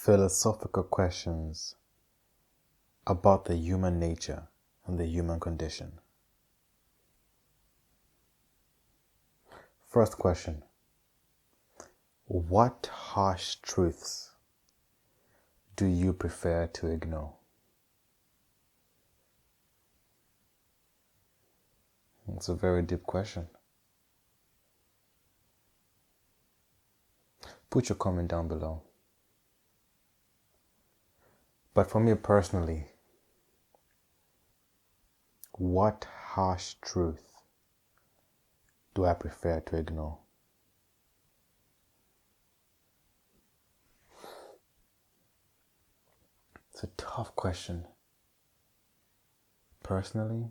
philosophical questions about the human nature and the human condition. First question: what harsh truths do you prefer to ignore? It's a very deep question. Put your comment down below. But for me personally, what harsh truth do I prefer to ignore? It's a tough question. Personally,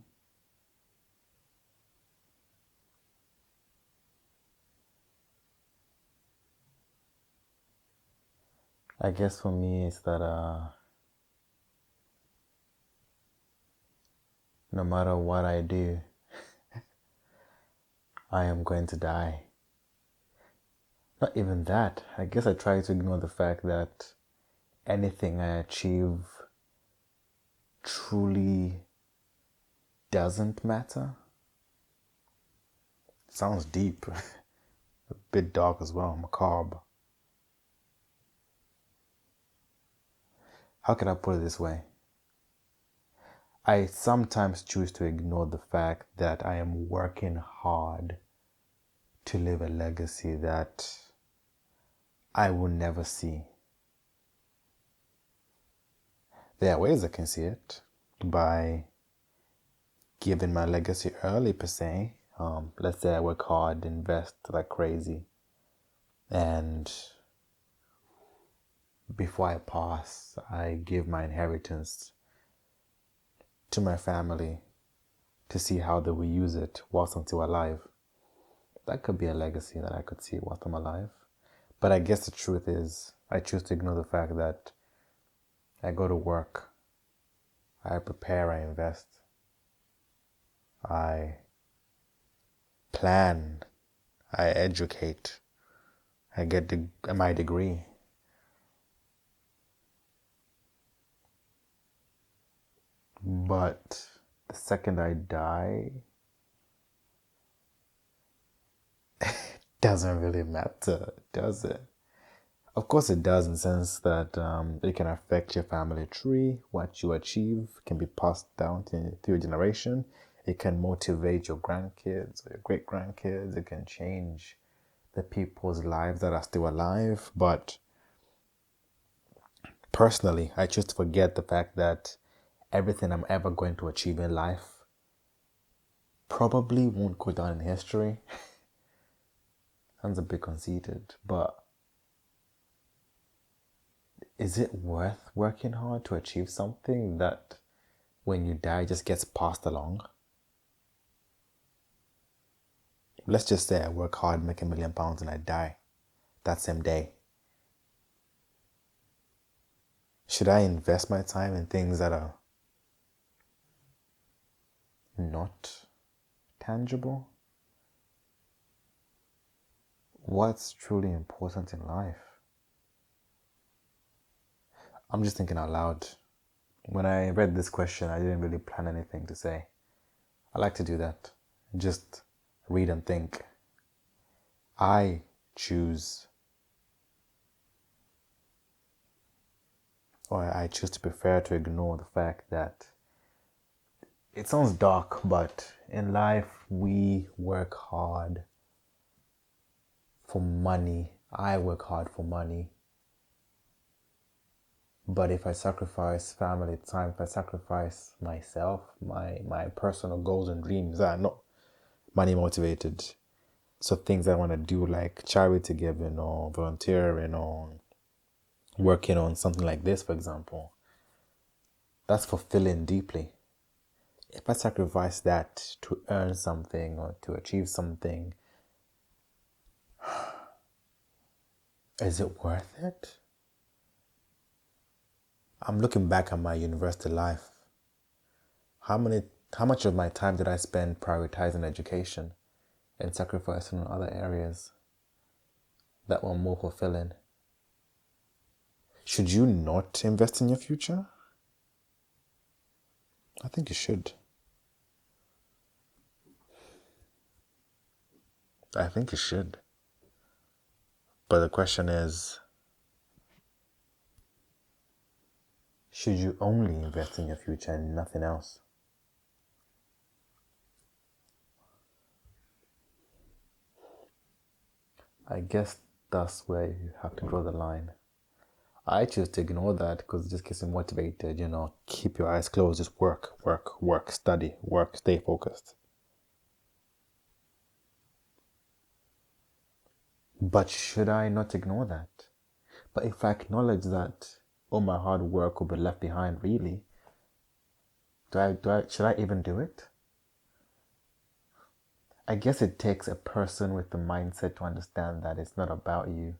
I guess for me it's that no matter what I do, I am going to die. Not even that. I guess I try to ignore the fact that anything I achieve truly doesn't matter. Sounds deep. A bit dark as well, macabre. How can I put it this way? I sometimes choose to ignore the fact that I am working hard to leave a legacy that I will never see. There are ways I can see it by giving my legacy early per se. Let's say I work hard, invest like crazy, and before I pass, I give my inheritance to my family to see how they will use it whilst I'm still alive. That could be a legacy that I could see whilst I'm alive. But I guess the truth is, I choose to ignore the fact that I go to work, I prepare, I invest, I plan, I educate, I get my degree. But the second I die, doesn't really matter, does it? Of course it does, in the sense that it can affect your family tree. What you achieve can be passed down through your generation. It can motivate your grandkids or your great-grandkids. It can change the people's lives that are still alive. But personally, I choose to forget the fact that everything I'm ever going to achieve in life probably won't go down in history. Sounds a bit conceited, but is it worth working hard to achieve something that when you die just gets passed along? Let's just say I work hard, make £1 million, and I die that same day. Should I invest my time in things that are not tangible? What's truly important in life? I'm just thinking out loud. When I read this question, I didn't really plan anything to say. I like to do that. Just read and think. I choose to prefer to ignore the fact that it sounds dark, but in life we work hard for money. I work hard for money. But if I sacrifice family time, if I sacrifice myself, my personal goals and dreams that are not money motivated, so things I want to do like charity giving or volunteering or working on something like this, for example, that's fulfilling deeply. If I sacrifice that to earn something or to achieve something, is it worth it? I'm looking back at my university life. How much of my time did I spend prioritizing education and sacrificing on other areas that were more fulfilling? Should you not invest in your future? I think you should. I think you should. But the question is, should you only invest in your future and nothing else? I guess that's where you have to draw the line. I choose to ignore that because it just gets me motivated, keep your eyes closed, just work, work, work, study, work, stay focused. But should I not ignore that? But if I acknowledge that all my hard work will be left behind, really, should I even do it? I guess it takes a person with the mindset to understand that it's not about you.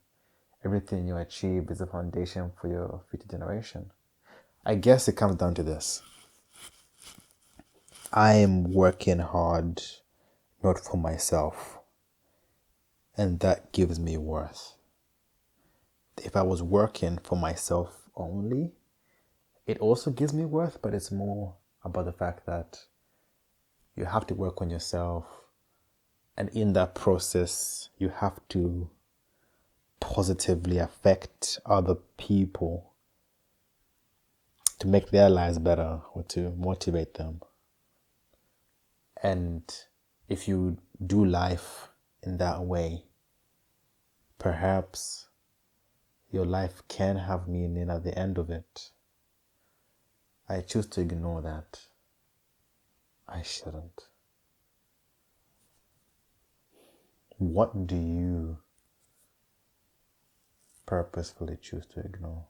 Everything you achieve is a foundation for your future generation. I guess it comes down to this. I am working hard, not for myself, and that gives me worth. If I was working for myself only, it also gives me worth, but it's more about the fact that you have to work on yourself, and in that process, you have to positively affect other people to make their lives better or to motivate them. And if you do life in that way, perhaps your life can have meaning at the end of it. I choose to ignore that. I shouldn't. What do you purposefully choose to ignore?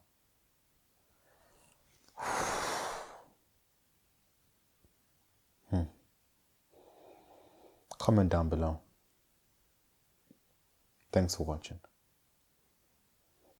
Comment down below. Thanks for watching.